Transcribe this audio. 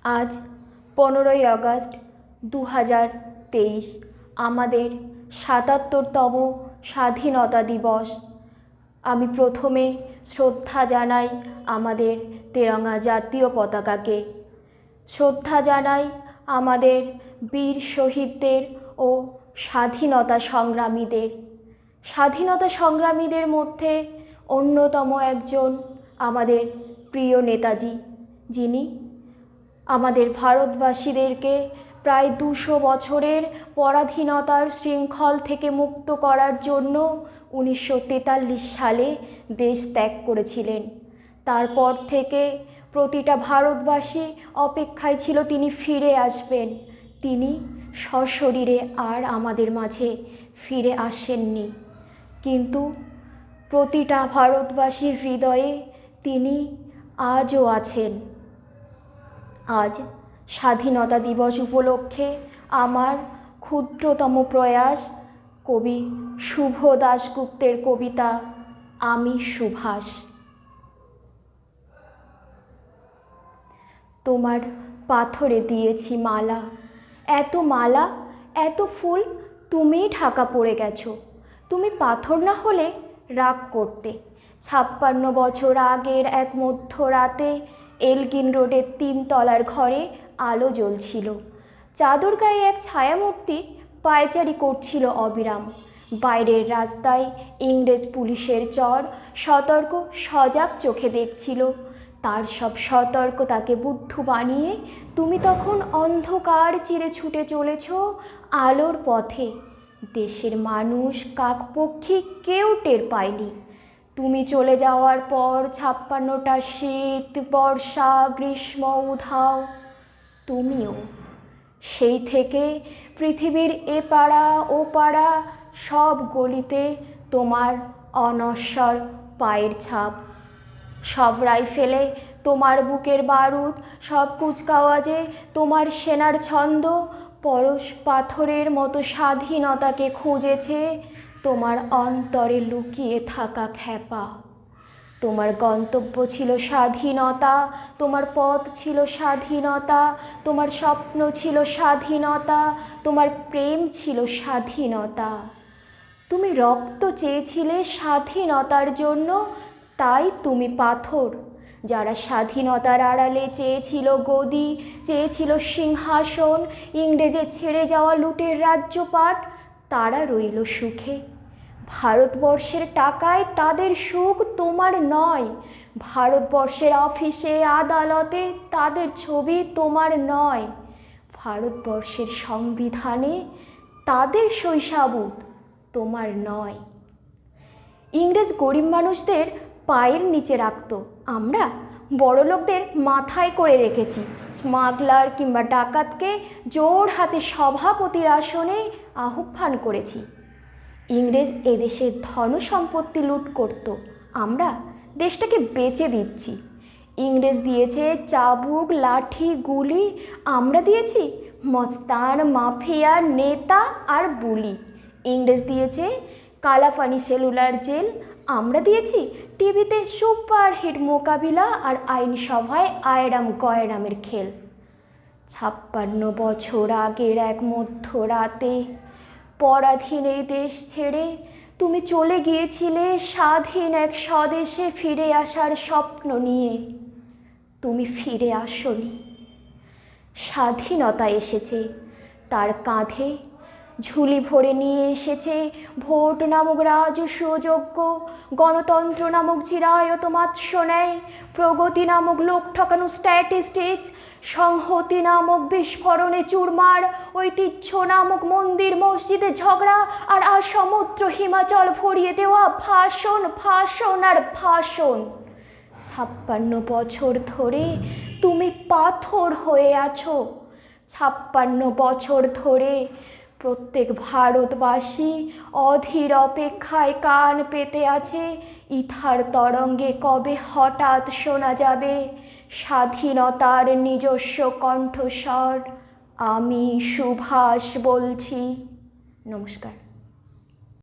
আজ 15ই আগস্ট 2023 আমাদের 77তম স্বাধীনতা দিবস। আমি প্রথমে শ্রদ্ধা জানাই আমাদের তেরঙ্গা জাতীয় পতাকাকে, শ্রদ্ধা জানাই আমাদের বীর শহীদদের ও স্বাধীনতা সংগ্রামীদের মধ্যে অন্যতম একজন আমাদের প্রিয় নেতাজি, যিনি আমাদের ভারতবাসীদেরকে প্রায় 200 বছরের পরাধীনতার শৃঙ্খল থেকে মুক্ত করার জন্য 1943 সালে দেশ ত্যাগ করেছিলেন। তারপর থেকে প্রতিটা ভারতবাসী অপেক্ষায় ছিল তিনি ফিরে আসবেন। তিনি সশরীরে আর আমাদের মাঝে ফিরে আসেননি, কিন্তু প্রতিটা ভারতবাসীর হৃদয়ে তিনি আজও আছেন। আজ স্বাধীনতা দিবস উপলক্ষে আমার ক্ষুদ্রতম প্রয়াস কবি শুভ দাশগুপ্তের কবিতা আমি সুভাষ। তোমার পাথরে দিয়েছি মালা, এত ফুল তুমিই ঢাকা পড়ে গেছো। তুমি পাথর না হলে রাগ করতে। 56 বছর আগের এক মধ্যরাতে এলগিন রোডের 3 তলার ঘরে আলো জ্বলছিল। চাদর গায়ে এক ছায়ামূর্তি পায়চারি করছিল অবিরাম। বাইরের রাস্তায় ইংরেজ পুলিশের চর সতর্ক সজাগ চোখে দেখছিল। তার সব সতর্কতাকে বুদ্ধু বানিয়ে তুমি তখন অন্ধকার চিরে ছুটে চলেছ আলোর পথে। দেশের মানুষ কাকপক্ষী কেউ টের পায়নি। তুমি চলে যাওয়ার পর 56টা শীত, বর্ষা, গ্রীষ্ম, উধাও, তুমিও। সেই থেকে পৃথিবীর এ পাড়া ও পাড়া সব গলিতে তোমার অনশ্বর পায়ের ছাপ। সব রাইফেলে তোমার বুকের বারুদ, সব কুচকাওয়াজে তোমার সেনার ছন্দ পরশ পাথরের মতো স্বাধীনতাকে খুঁজেছে তোমার অন্তরে লুকিয়ে থাকা খ্যাপা। তোমার গন্তব্য ছিল স্বাধীনতা, তোমার পথ ছিল স্বাধীনতা, তোমার স্বপ্ন ছিল স্বাধীনতা, তোমার প্রেম ছিল স্বাধীনতা। তুমি রক্ত চেয়েছিলে স্বাধীনতার জন্য, তাই তুমি পাথর। যারা স্বাধীনতার আড়ালে চেয়েছিল গদি, চেয়েছিল সিংহাসন, ইংরেজের ছেড়ে যাওয়া লুটের রাজ্যপাট, তারা রইল সুখে। ভারতবর্ষের টাকায় তাদের সুখ তোমার নয়। ভারতবর্ষের অফিসে আদালতে তাদের ছবি তোমার নয়। ভারতবর্ষের সংবিধানে তাদের শৈশাবুত তোমার নয়। ইংরেজ গরিব মানুষদের পায়ের নিচে রাখত, আমরা বড়লোকদের মাথায় করে রেখেছি। স্মাগলার কিংবা ডাকাতকে জোর হাতে সভাপতির আসনে আহ্বান করেছি। ইংরেজ এদেশের ধন সম্পত্তি লুট করত, আমরা দেশটাকে বেচে দিচ্ছি। ইংরেজ দিয়েছে চাবুক, লাঠি, গুলি, আমরা দিয়েছি মস্তান, মাফিয়া, নেতা আর বুলি। ইংরেজ দিয়েছে কালাপানি সেলুলার জেল, আমরা দিয়েছি টিভিতে সুপারহিট মোকাবিলা আর আইনসভায় আয়রাম গয়রামের খেল। 56 বছর আগের এক মধ্যরাতে পরাধীন এই দেশ ছেড়ে তুমি চলে গিয়েছিলে স্বাধীন এক স্বদেশে ফিরে আসার স্বপ্ন নিয়ে। তুমি ফিরে আসোনি। স্বাধীনতা এসেছে, তার কাঁধে ঝুলি ভরে নিয়ে এসেছে ভোট নামক রাজস্ব যোগ্য, গণতন্ত্র নামক চিরায়ত মাৎস্যন্যায়, প্রগতি নামক লোক ঠকানো স্ট্যাটিস্টিক্স, সংহতি নামক বিস্ফোরণে চুরমার, ঐতিহ্য নামক মন্দির মসজিদে ঝগড়া, আর সমুদ্র হিমাচল ভরিয়ে দেওয়া ভাষণ ভাষণ আর ভাষণ। 56 বছর ধরে তুমি পাথর হয়ে আছো। 56 বছর ধরে প্রত্যেক ভারতবাসী অধীর অপেক্ষায় কান পেতে আছে ইথার তরঙ্গে কবে হঠাৎ শোনা যাবে স্বাধীনতার নিজস্ব কণ্ঠস্বর, আমি সুভাষ বলছি। নমস্কার।